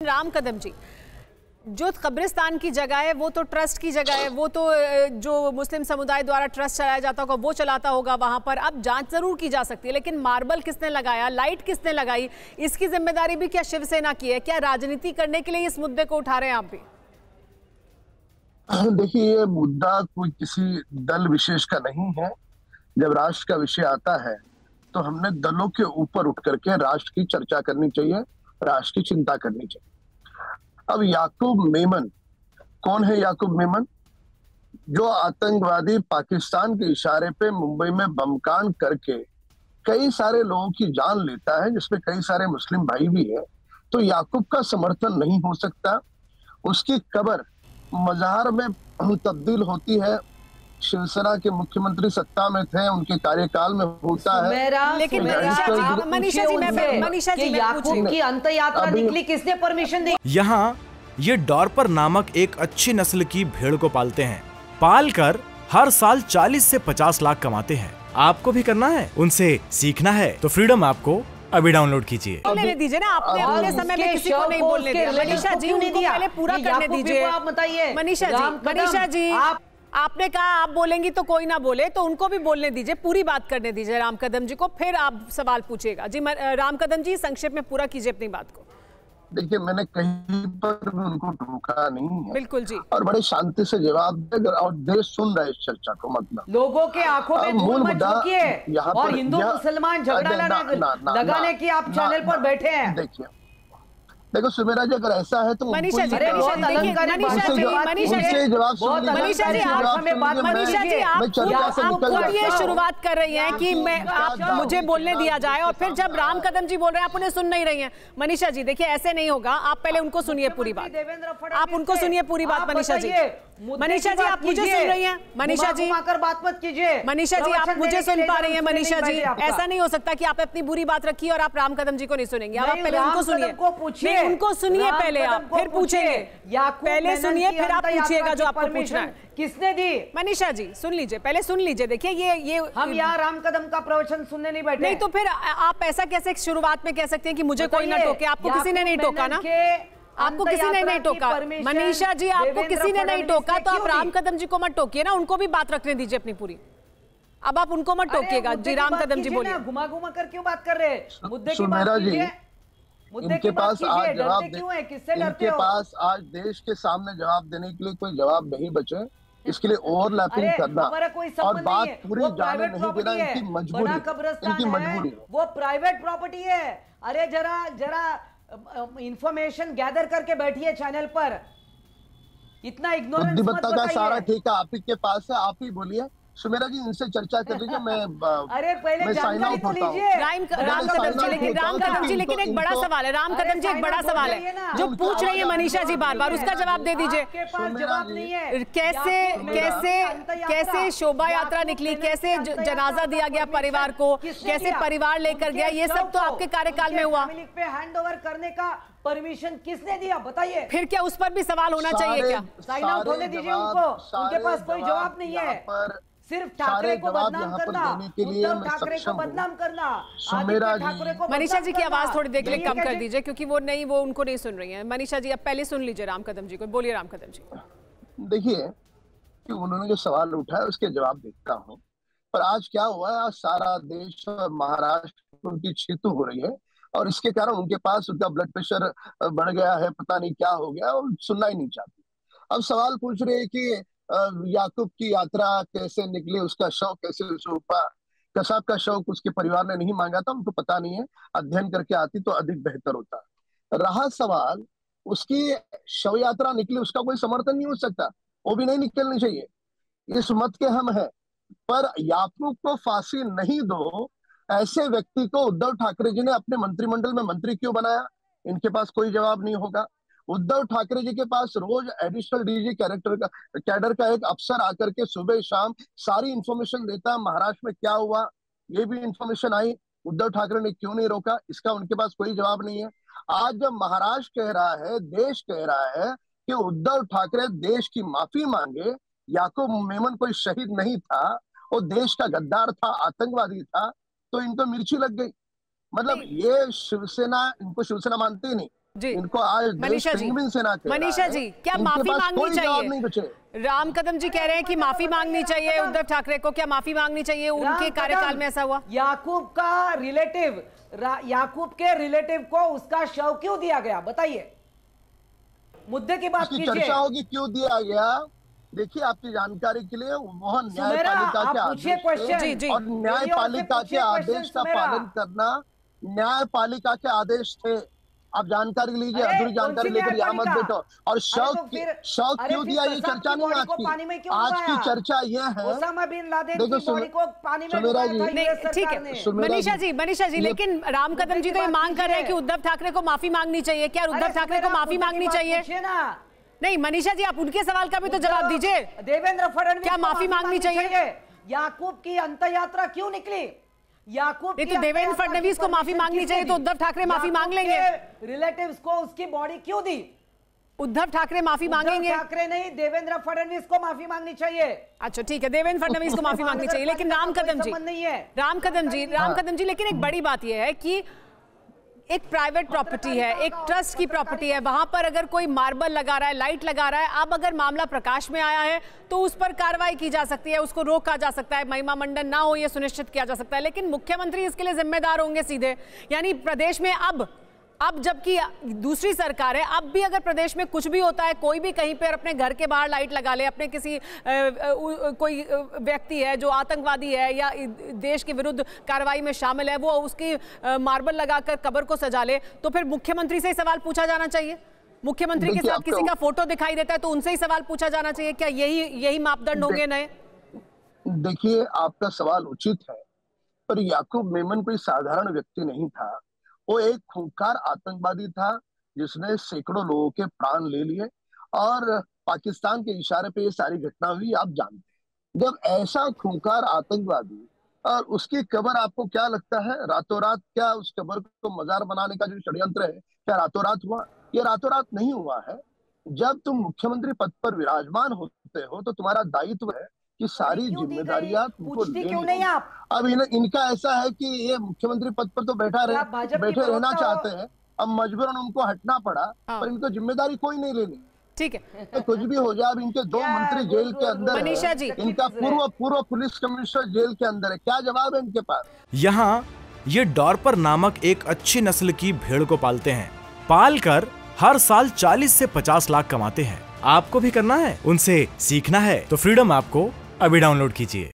राम कदम जी, जो कब्रिस्तान की जगह है वो तो ट्रस्ट की जगह है, वो तो जो मुस्लिम समुदाय द्वारा ट्रस्ट चलाया जाता होगा वो चलाता होगा वहां पर। अब जांच जरूर की जा सकती है, लेकिन मार्बल किसने लगाया, लाइट किसने लगाई, इसकी जिम्मेदारी भी क्या शिवसेना की है? क्या राजनीति करने के लिए इस मुद्दे को उठा रहे हैं आप भी? देखिए, ये मुद्दा कोई किसी दल विशेष का नहीं है। जब राष्ट्र का विषय आता है तो हमने दलों के ऊपर उठ करके राष्ट्र की चर्चा करनी चाहिए, राष्ट्र की चिंता करनी चाहिए। अब याकूब मेमन कौन है? याकूब मेमन जो आतंकवादी पाकिस्तान के इशारे पे मुंबई में बमकांड करके कई सारे लोगों की जान लेता है, जिसमें कई सारे मुस्लिम भाई भी है। तो याकूब का समर्थन नहीं हो सकता। उसकी कब्र मजार में तब्दील होती है। शिवसेना के मुख्यमंत्री सत्ता में थे, उनके कार्यकाल में होता है। लेकिन मनीषा जी याकूब की अंत यात्रा निकली, किसने परमिशन दी? यहाँ ये डॉर्पर नामक एक अच्छी नस्ल की भेड़ को पालते हैं। पाल कर हर साल 40 से 50 लाख कमाते हैं। आपको भी करना है, उनसे सीखना है तो फ्रीडम ऐप को अभी डाउनलोड कीजिए। बोलने दीजिए ना, आपने अपने समय में किसी को नहीं बोलने दिया। मनीषा जी, उनको पहले पूरा करने दीजिए। आप बताइए मनीषा जी, आपने कहा आप बोलेंगी तो कोई ना बोले, तो उनको भी बोलने दीजिए, पूरी बात करने दीजिए राम कदम जी को, फिर आप सवाल पूछिएगा। जी राम कदम जी, संक्षेप में पूरा कीजिए अपनी बात को। देखिए, मैंने कहीं पर भी उनको टोका नहीं है। बिल्कुल जी, और बड़े शांति से जवाब दे, और देश सुन रहा है इस चर्चा को। मतलब लोगों के आंखों में धूल मत झोंकिए और हिंदू मुसलमान झगड़ा लगाने की आप चैनल पर बैठे हैं। देखिए सुमेरा जी, अगर ऐसा है तो मनीषा जी आप ये शुरुआत कर रही हैं कि आप मुझे बोलने दिया जाए, और फिर जब राम कदम जी बोल रहे हैं आप उन्हें सुन नहीं रही हैं। मनीषा जी देखिए, ऐसे नहीं होगा। आप पहले उनको सुनिए पूरी बात, आप उनको सुनिए पूरी बात। मनीषा जी आप मुझे सुन रही हैं? मनीषा जी बात मत कीजिए। मनीषा जी आप मुझे सुन पा रही हैं? मनीषा जी, ऐसा नहीं हो सकता कि आप अपनी बुरी बात रखिए और आप राम कदम जी को नहीं सुनेंगे। आप पहले उनको सुनिए, उनको सुनिए पहले, आप फिर पूछेंगे। पहले सुनिए, फिर आप पूछिएगा जो आपको पूछना है। किसने दी? मनीषा जी सुन लीजिए, पहले सुन लीजिए। देखिए ये हम यहाँ राम कदम का प्रवचन सुनने नहीं बैठे। नहीं तो फिर आप ऐसा कैसे शुरुआत में कह सकते हैं कि मुझे कोई ना टोके? आपको किसी ने नहीं टोका ना, आपको किसी ने नहीं टोका। मनीषा जी, आपको किसी ने नहीं टोका, तो आप राम कदम जी को मत टोकिए ना, उनको भी बात रखने दीजिए अपनी पूरी। अब आप उनको मत टोकिएगा। जी राम कदम जी बोलिए। घुमा घुमा कर क्यों बात कर रहे हैं? मुद्दे की बात कीजिए। इनके पास आज जवाब इनके पास आज देश के सामने जवाब देने के लिए कोई जवाब नहीं बचे। इसके लिए ओवरलैपिंग करना और बात पूरी जाने नहीं देना इनकी मजबूरी, वो प्राइवेट प्रॉपर्टी है। अरे जरा इंफॉर्मेशन गैदर करके बैठिए चैनल पर। इतना इग्नोरेंस मत बुद्धिमत्ता का बताइए। सारा ठेका आप ही के पास है, आप ही बोलिए। सुमेरा जी, इनसे चर्चा कर लीजिए। अरे पहले जानकारी तो लीजिए। राम कदम जी, लेकिन एक बड़ा सवाल है। राम कदम जी, एक बड़ा सवाल है जो पूछ रही है मनीषा जी बार बार, उसका जवाब दे दीजिए। जवाब नहीं है। कैसे शोभा यात्रा निकली, कैसे जनाजा दिया गया परिवार को, कैसे परिवार लेकर गया, ये सब तो आपके कार्यकाल में हुआ। पे हैंड ओवर करने का परमिशन किसने दिया बताइए? फिर क्या उस पर भी सवाल होना चाहिए? क्या साइन आउट होने दीजिए उनको, उनके पास कोई जवाब नहीं है। सिर्फ ठाकरे को बदनाम करना, उद्धव ठाकरे को बदनाम करना, आदित्य ठाकरे को। मनीषा जी की आवाज थोड़ी देर के लिए कम कर दीजिए, क्योंकि वो उनको नहीं सुन रही हैं। मनीषा जी, अब पहले सुन लीजिए राम कदम जी को। बोलिए राम कदम जी। देखिए कि उन्होंने जो सवाल उठाया उसके जवाब देता हूँ। पर आज क्या हुआ है, आज सारा देश महाराष्ट्र उनकी छेतु हो रही है, और इसके कारण उनके पास उनका ब्लड प्रेशर बढ़ गया है, पता नहीं क्या हो गया, और सुनना ही नहीं चाहती। अब सवाल पूछ रहे हैं कि याकूब की यात्रा कैसे निकली, उसका शव कैसे सौंपा। कसाब का शव उसके परिवार ने नहीं मांगा था, उनको पता नहीं है। अध्ययन करके आती तो अधिक बेहतर होता। रहा सवाल उसकी शव यात्रा निकली, उसका कोई समर्थन नहीं हो सकता, वो भी नहीं निकलनी चाहिए, इस मत के हम हैं। पर याकूब को फांसी नहीं दो, ऐसे व्यक्ति को उद्धव ठाकरे जी ने अपने मंत्रिमंडल में मंत्री क्यों बनाया? इनके पास कोई जवाब नहीं होगा। उद्धव ठाकरे जी के पास रोज एडिशनल डीजी कैडर का एक अफसर आकर के सुबह शाम सारी इंफॉर्मेशन देता है। महाराष्ट्र में क्या हुआ ये भी इंफॉर्मेशन आई, उद्धव ठाकरे ने क्यों नहीं रोका, इसका उनके पास कोई जवाब नहीं है। आज जब महाराष्ट्र कह रहा है, देश कह रहा है कि उद्धव ठाकरे देश की माफी मांगे, याकूब मेमन कोई शहीद नहीं था, वो देश का गद्दार था, आतंकवादी था, तो इनको मिर्ची लग गई। मतलब ये शिवसेना, इनको शिवसेना मानती ही नहीं, इनको आज मनीषा जी, मनीषा जी क्या माफी मांगनी चाहिए? राम कदम जी कह रहे हैं कि माफी मांगनी चाहिए उद्धव ठाकरे को, क्या माफी मांगनी चाहिए? उनके कार्यकाल में ऐसा हुआ? याकूब के रिलेटिव को उसका शव क्यों दिया गया, बताइए, मुद्दे की बात कीजिए। चर्चा होगी क्यों दिया गया। देखिए आपकी जानकारी के लिए वो न्यायपालिका के आदेश थे और न्यायपालिका के आदेश का पालन करना न्यायपालिका के आदेश थे। आप जानकारी लीजिए, अधूरी जानकारी लेकर यहाँ मत बैठो। और शव क्यों दिया ये चर्चा नहीं आज की। आज की चर्चा ये है, देखो सुमेरा जी, ठीक है मनीषा जी, लेकिन राम कदम जी तो ये मांग कर रहे हैं कि उद्धव ठाकरे को माफी मांगनी चाहिए। क्या उद्धव ठाकरे को माफी मांगनी चाहिए? नहीं मनीषा जी, आप उनके सवाल का भी तो जवाब दीजिए। देवेंद्र फडणवीस क्या माफी मांगनी चाहिए? याकूब की अंत यात्रा क्यों निकली? याकूब तो देवेंद्र फडणवीस को माफी मांगनी चाहिए तो उद्धव ठाकरे माफी मांग लेंगे। रिलेटिव्स को उसकी बॉडी क्यों दी? उद्धव ठाकरे माफी मांगेंगे। ठाकरे नहीं, देवेंद्र फडणवीस को माफी मांगनी चाहिए। अच्छा ठीक है, देवेंद्र फडणवीस को माफी मांगनी चाहिए, लेकिन राम कदम जी लेकिन एक बड़ी बात यह है कि एक प्राइवेट प्रॉपर्टी है, एक ट्रस्ट की प्रॉपर्टी है, वहां पर अगर कोई मार्बल लगा रहा है, लाइट लगा रहा है, अब अगर मामला प्रकाश में आया है तो उस पर कार्रवाई की जा सकती है, उसको रोका जा सकता है, महिमा मंडन ना हो यह सुनिश्चित किया जा सकता है। लेकिन मुख्यमंत्री इसके लिए जिम्मेदार होंगे सीधे। यानी प्रदेश में अब जबकि दूसरी सरकार है, अब भी अगर प्रदेश में कुछ भी होता है, कोई भी कहीं पर अपने घर के बाहर लाइट लगा ले, अपने किसी कोई व्यक्ति है जो आतंकवादी है या देश के विरुद्ध कार्रवाई में शामिल है, वो उसकी मार्बल लगाकर कब्र को सजा ले, तो फिर मुख्यमंत्री से ही सवाल पूछा जाना चाहिए। मुख्यमंत्री के साथ किसी का फोटो दिखाई देता है तो उनसे ही सवाल पूछा जाना चाहिए। क्या यही मापदंड होंगे नए? देखिए आपका सवाल उचित है, पर याकूब मेमन कोई साधारण व्यक्ति नहीं था। वो एक खूंखार आतंकवादी था जिसने सैकड़ों लोगों के प्राण ले लिए और पाकिस्तान के इशारे पे ये सारी घटना हुई। आप जानते हैं, जब ऐसा खूंखार आतंकवादी और उसकी कब्र, आपको क्या लगता है रातों रात क्या उस कब्र को मजार बनाने का जो षड्यंत्र है, क्या रातों रात हुआ? ये रातों रात नहीं हुआ है। जब तुम मुख्यमंत्री पद पर विराजमान होते हो तो तुम्हारा दायित्व है कि सारी जिम्मेदारियां तुमको लेनी। अब इनका ऐसा है कि ये मुख्यमंत्री पद पर तो बैठे रहना चाहते हैं, अब मजबूरन उनको हटना पड़ा, पर इनको जिम्मेदारी कोई नहीं लेनी। ठीक है, तो कुछ भी हो जाए। अब इनके 2 मंत्री जेल के अंदर मनीषा जी, इनका पूर्व पुलिस कमिश्नर जेल के अंदर है, क्या जवाब है इनके पास? यहाँ ये डॉर्पर नामक एक अच्छी नस्ल की भेड़ को पालते हैं। पाल कर हर साल 40 से 50 लाख कमाते हैं। आपको भी करना है, उनसे सीखना है तो फ्रीडम ऐप को अभी डाउनलोड कीजिए।